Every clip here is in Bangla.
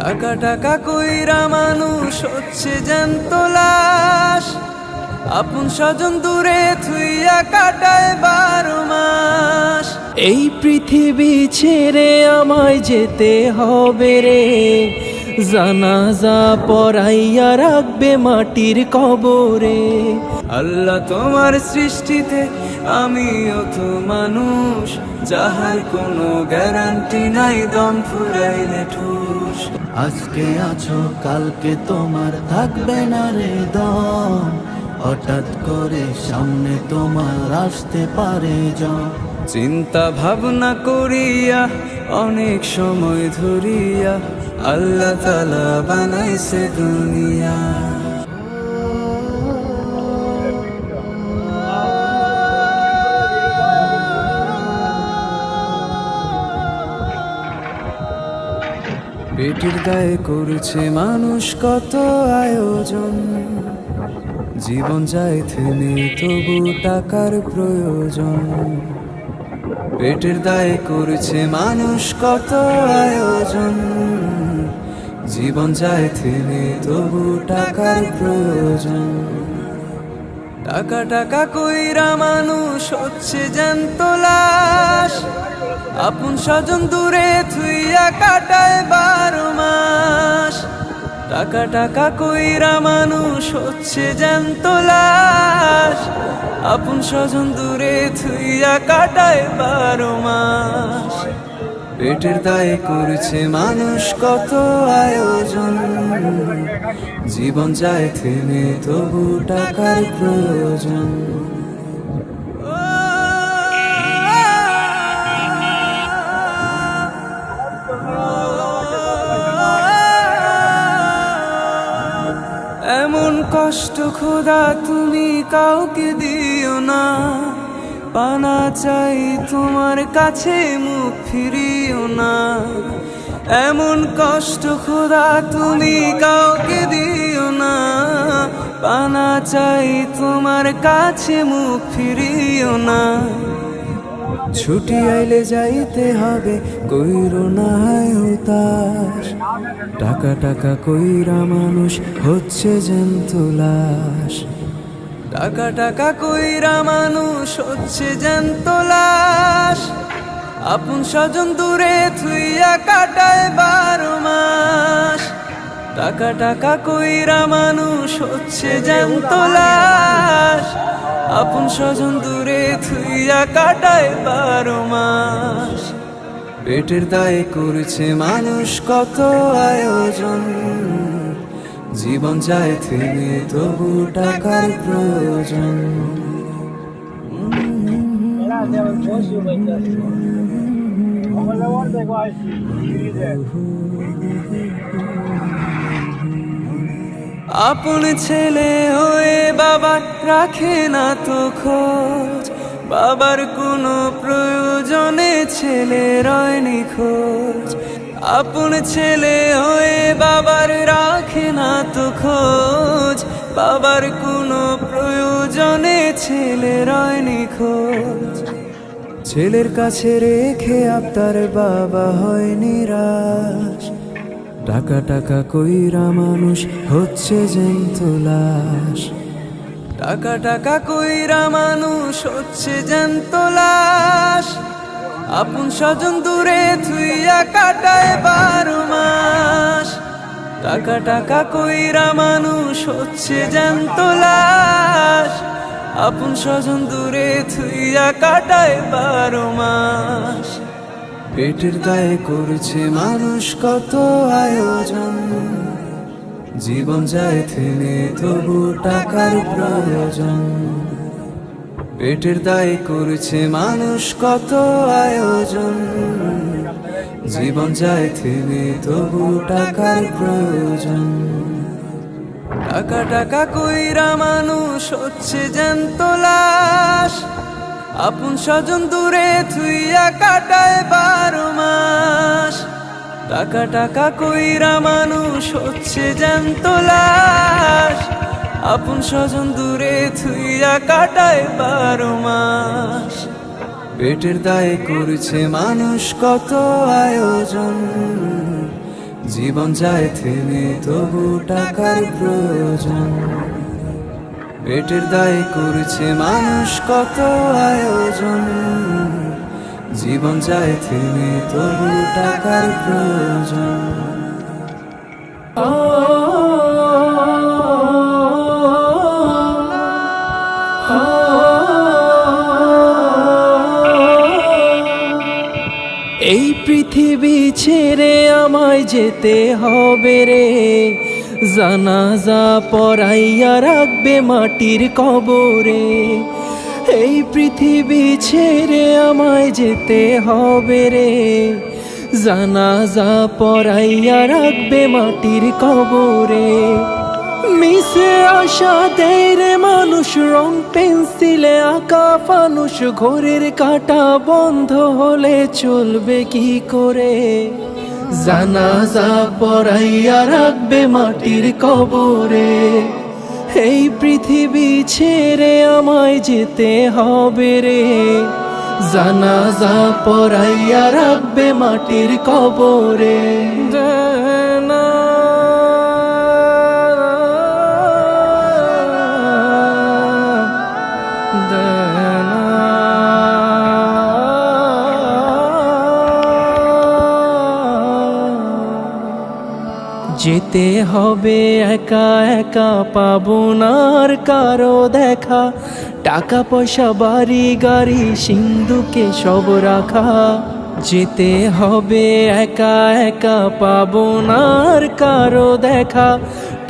টাকা টাকা কইরা মানুষ হচ্ছে জ্যান্ত লাশ, আপন স্বজন দূরে থুইয়া কাটায় 12 মাস। এই পৃথিবী ছেড়ে আমায় যেতে হবে রে, জানাজা পড়াইয়া রাখবে মাটির কবরে। আল্লাহ তোমার সৃষ্টিতে আমিও তো মানুষ, যাহার কোনো গ্যারান্টি নাই দম ফুরাইলে ঠুস। আজকে আছো কালকে তোমার থাকবে না রে দম, হঠাৎ করে সামনে তোমার আসতে পারে জন। চিন্তা ভাবনা করিয়া অনেক সময় ধরিয়া আল্লাহ তাআলা বানাইছে দুনিয়া। পেটের দায়ে করছে মানুষ কত আয়োজন, জীবন যায় থেমে তবু টাকার প্রয়োজন। পেটের দায়ে করছে মানুষ কত আয়োজন, জীবন যায় থেমে তবু টাকার প্রয়োজন। টাকা টাকা কইরা মানুষ হচ্ছে জ্যান্ত লাশ, আপন স্বজন দূরে থুইয়া কাটায় 12 মাস। টাকা টাকা কইরা মানুষ হচ্ছে জ্যান্ত লাশ, আপন স্বজন দূরে থুইয়া কাটায় 12 মাস। পেটের দায়ে করছে মানুষ কত আয়োজন, জীবন যায় থেমে তবু টাকার প্রয়োজন। এমন কষ্ট খোদা তুমি কাউকে দিও না, পানা চাই তোমার কাছে মুখ ফিরিও না। এমন কষ্ট খোদা তুমি কাউকে দিও না, পানা চাই তোমার কাছে মুখ ফিরিও না। ছুটি আইলে যাইতে হবে কইরো না হতাশ, টাকা টাকা কইরা মানুষ হচ্ছে জ্যান্ত লাশ। টাকা টাকা কইরা মানুষ হচ্ছে জ্যান্ত লাশ, আপন স্বজন দূরে থুইয়া কাটায় 12 মাস। টাকা টাকা কইরা মানুষ হচ্ছে জ্যান্ত লাশ, আপন স্বজন দূরে থুইয়া কাটায় 12 মাস। পেটের দায়ে করছে মানুষ কত আয়োজন, জীবন যায় থেমে তবু টাকার প্রয়োজন। আপন ছেলে হয়ে বাবা রাখে না তো খোঁজ, বাবার কোনো প্রয়োজনে ছেলে রয় নিখোঁজ। আপন ছেলে হয়ে বাবার রাখে না তো খোঁজ, বাবার কোনো প্রয়োজনে ছেলে রয় নিখোঁজ। ছেলের কাছে রেখে আপনার বাবা হয় নিরাশ, টাকা টাকা কইরা মানুষ হচ্ছে জ্যান্ত লাশ। টাকা টাকা কইরা মানুষ হচ্ছে জ্যান্ত লাশ, আপন স্বজন দূরে থুইয়া কাটায় 12 মাস। টাকা টাকা কইরা মানুষ হচ্ছে জ্যান্ত লাশ, আপন স্বজন দূরে থুইয়া কাটায় 12 মাস। পেটের দায়ে করছে মানুষ কত আয়োজন, জীবন যায় থেমে তবু টাকার প্রয়োজন। পেটের দায়ে করছে মানুষ কত আয়োজন, জীবন যায় থেমে তবু টাকার প্রয়োজন। টাকা টাকা কইরা মানুষ হচ্ছে জ্যান্ত লাশ, আপন স্বজন দূরে থুইয়া কাটায় 12 মাস। টাকা টাকা কইরা মানুষ হচ্ছে জ্যান্ত লাশ, আপন স্বজন দূরে থুইয়া কাটায় 12 মাস। পেটের দায়ে করছে মানুষ কত আয়োজন, জীবন যায় থেমে তবু টাকার প্রয়োজন। পেটের দায় করছে মানুষ কত আয়োজন, জীবন যায় থেমে তবু টাকার প্রয়োজন। এই পৃথিবী ছেড়ে আমায় যেতে হবে রে, জানাজা পড়াইয়া রাখবে মাটির কবরে। এই পৃথিবী ছেড়ে আমায় যেতে হবে রে, জানাজা পড়াইয়া রাখবে মাটির কবরে। মিশে আসা দেয় রে মানুষ রং পেন্সিলে আঁকা ফানুষ, ঘড়ির কাঁটা বন্ধ হলে চলবে কি করে। জানাজা পড়াইয়া রাখবে মাটির কবরে। এই পৃথিবী ছেড়ে আমায় যেতে হবে রে, জানাজা পড়াইয়া রাখবে মাটির কবরে। যেতে হবে একা একা, পাবো না আর কারো দেখা। টাকা পয়সা বাড়ি গাড়ি সিন্ধুকে সব রাখা। যেতে হবে একা একা, পাবো না আর কারো দেখা।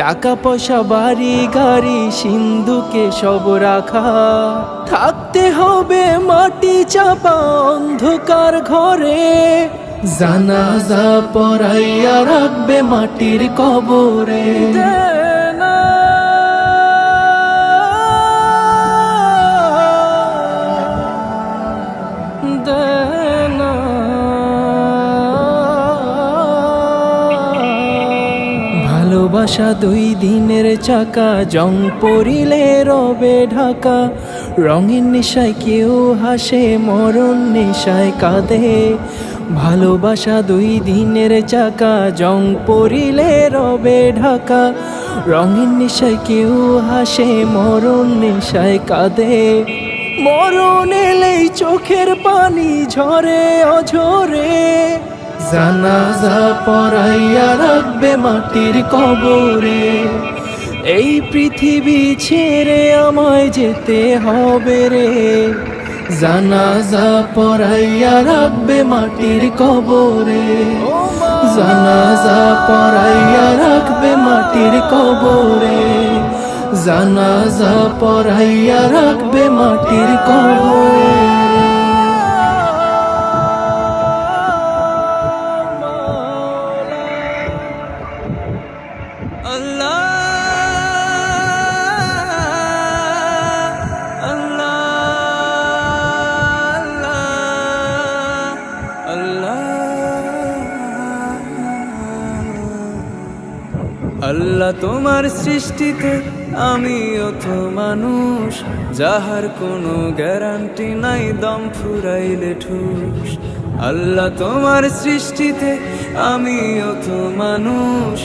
টাকা পয়সা বাড়ি গাড়ি সিন্ধুকে সব রাখা। থাকতে হবে মাটি চাপা অন্ধকার ঘরে, জানাজা পড়াইয়া রাখবে মাটির কবরে। ভালোবাসা 2 দিনের চাকা, জং পড়িলে রবে ঢাকা। রঙের নেশায় কেউ হাসে, মরণ নেশায় কাঁদে। ভালোবাসা 2 দিনের চাকা, জং পড়িলে রবে ঢাকা। রঙের নেশায় কেউ হাসে, মরণ নেশায় কাঁদে। মরণ এলেই চোখের পানি ঝরে অঝরে, জানাজা পড়াইয়া রাখবে মাটির কবরে। এই পৃথিবী ছেড়ে আমায় যেতে হবে রে, জানাজা পড়াইয়া রাখবে মাটির কবরে। জানাজা পড়াইয়া রাখবে মাটির কবরে, জানাজা পড়াইয়া রাখবে মাটির কবরে। আল্লাহ তোমার সৃষ্টিতে আমিও তো মানুষ, যাহার কোনো গ্যারান্টি নাই দম ফুরাইলে ঠুস। আল্লাহ তোমার সৃষ্টিতে আমিও তো মানুষ।